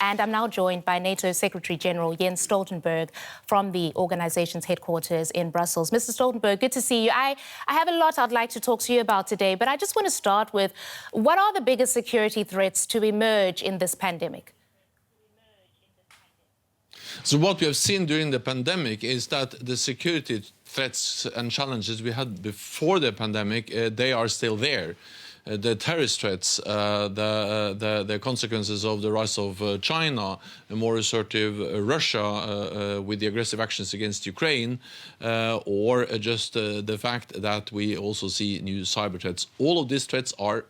And I'm now joined by NATO Secretary General Jens Stoltenberg from the organization's headquarters in Brussels. Mr. Stoltenberg, good to see you. I have a lot I'd like to talk to you about today, but I just want to start with, what are the biggest security threats to emerge in this pandemic? So what we have seen during the pandemic is that the security threats and challenges we had before the pandemic, they are still there. The terrorist threats, the consequences of the rise of China, a more assertive Russia with the aggressive actions against Ukraine, or just the fact that we also see new cyber threats. All of these threats are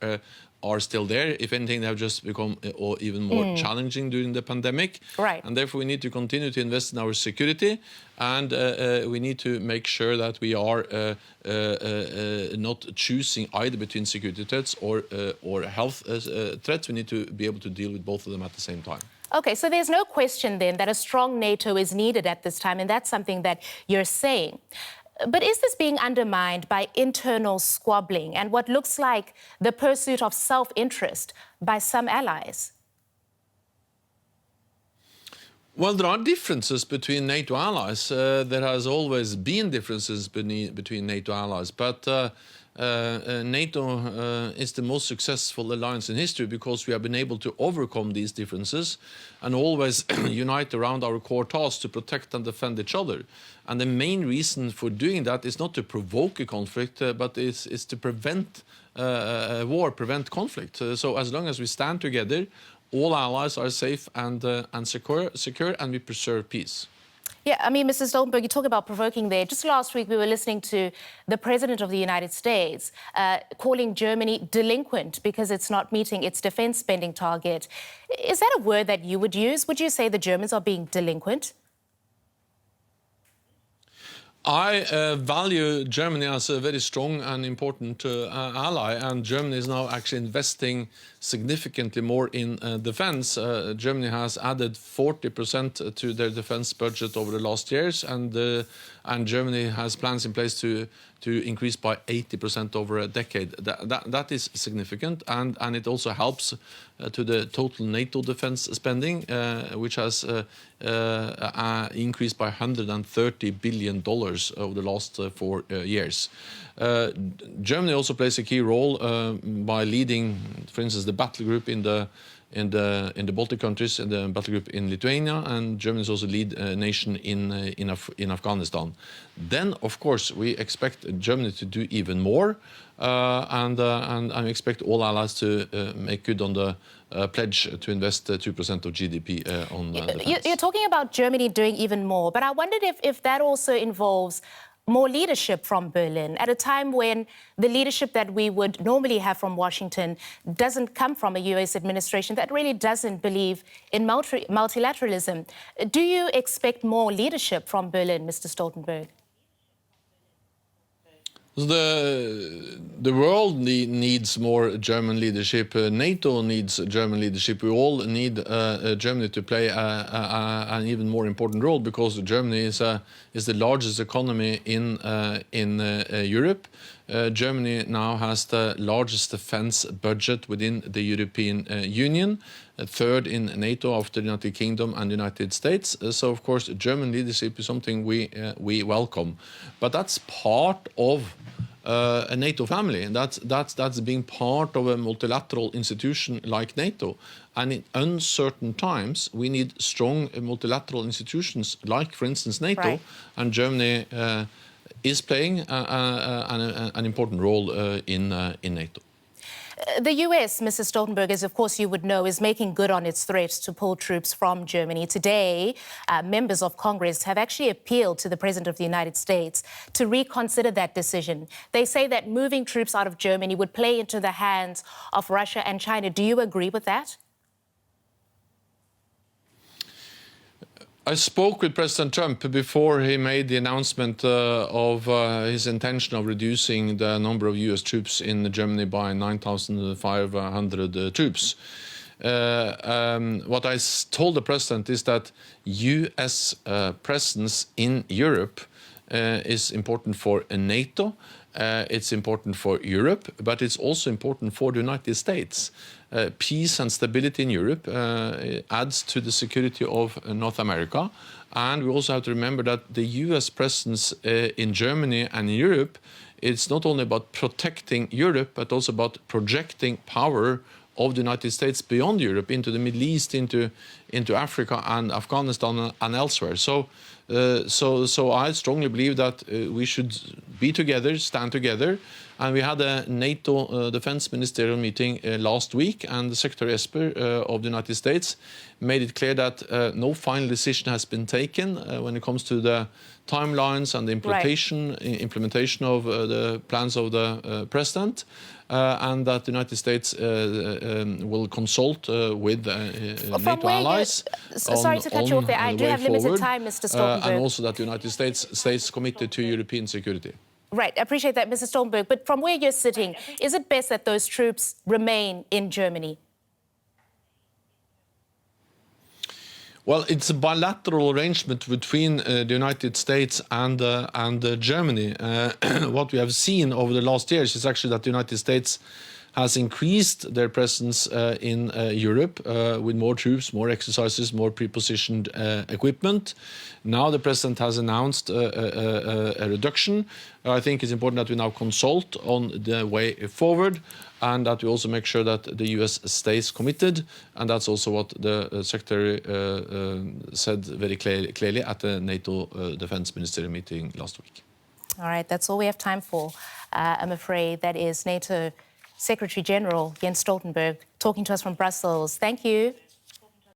still there. If anything, they have just become even more challenging during the pandemic. Right. And therefore, we need to continue to invest in our security, and we need to make sure that we are not choosing either between security threats or health threats. We need to be able to deal with both of them at the same time. Okay, so there's no question then that a strong NATO is needed at this time, and that's something that you're saying. But is this being undermined by internal squabbling and what looks like the pursuit of self-interest by some allies? Well, there are differences between NATO allies. There has always been differences between NATO allies, but NATO is the most successful alliance in history because we have been able to overcome these differences and always unite around our core task to protect and defend each other. And the main reason for doing that is not to provoke a conflict, but is to prevent war, prevent conflict. So as long as we stand together, all allies are safe and secure, and we preserve peace. Yeah, I mean, Mr. Stoltenberg, you talk about provoking there. Just last week, we were listening to the President of the United States calling Germany delinquent because it's not meeting its defense spending target. Is that a word that you would use? Would you say the Germans are being delinquent? I value Germany as a very strong and important ally, and Germany is now actually investing significantly more in defense. Germany has added 40% to their defense budget over the last years, and Germany has plans in place to increase by 80% over a decade. That is significant, and it also helps to the total NATO defense spending, which has increased by $130 billion over the last 4 years. Germany also plays a key role by leading, for instance, the battle group in the Baltic countries, and the battle group in Lithuania, and Germany is also lead nation in Afghanistan. Then, of course, we expect Germany to do even more, and I expect all allies to make good on the pledge to invest 2% of GDP on defense. You're talking about Germany doing even more, but I wondered if that also involves more leadership from Berlin at a time when the leadership that we would normally have from Washington doesn't come from a US administration that really doesn't believe in multilateralism. Do you expect more leadership from Berlin, Mr. Stoltenberg? The world needs more German leadership. NATO needs German leadership. We all need Germany to play an even more important role, because Germany is the largest economy in Europe. Germany now has the largest defense budget within the European Union, third in NATO after the United Kingdom and the United States. So, of course, German leadership is something we welcome. But that's part of a NATO family, and that's being part of a multilateral institution like NATO. And in uncertain times, we need strong multilateral institutions like, for instance, NATO. Right. And Germany is playing an important role in NATO. The US, Mr. Stoltenberg, as of course you would know, is making good on its threats to pull troops from Germany. Today, members of Congress have actually appealed to the President of the United States to reconsider that decision. They say that moving troops out of Germany would play into the hands of Russia and China. Do you agree with that? I spoke with President Trump before he made the announcement of his intention of reducing the number of US troops in Germany by 9,500 troops. What I told the president is that US presence in Europe is important for NATO, It's important for Europe, but it's also important for the United States. Peace and stability in Europe adds to the security of North America. And we also have to remember that the US presence in Germany and in Europe, it's not only about protecting Europe, but also about projecting power of the United States beyond Europe into the Middle East, into Africa and Afghanistan and elsewhere. So I strongly believe that we should be together, stand together. And we had a NATO defense ministerial meeting last week, and the Secretary Esper of the United States made it clear that no final decision has been taken when it comes to the timelines and the implementation of the plans of the president, and that the United States will consult with NATO allies. Sorry to cut you off there. I do have limited time, Mr. Stoltenberg. And also that the United States stays committed to European security. Right, I appreciate that, Mr. Stoltenberg. But from where you're sitting, is it best that those troops remain in Germany? Well, it's a bilateral arrangement between the United States and Germany. What we have seen over the last years is actually that the United States has increased their presence in Europe with more troops, more exercises, more pre-positioned equipment. Now the president has announced a reduction. I think it's important that we now consult on the way forward, and that we also make sure that the US stays committed. And that's also what the Secretary said very clearly at the NATO Defense Ministerial meeting last week. All right, that's all we have time for. I'm afraid that is NATO Secretary General Jens Stoltenberg talking to us from Brussels. Thank you.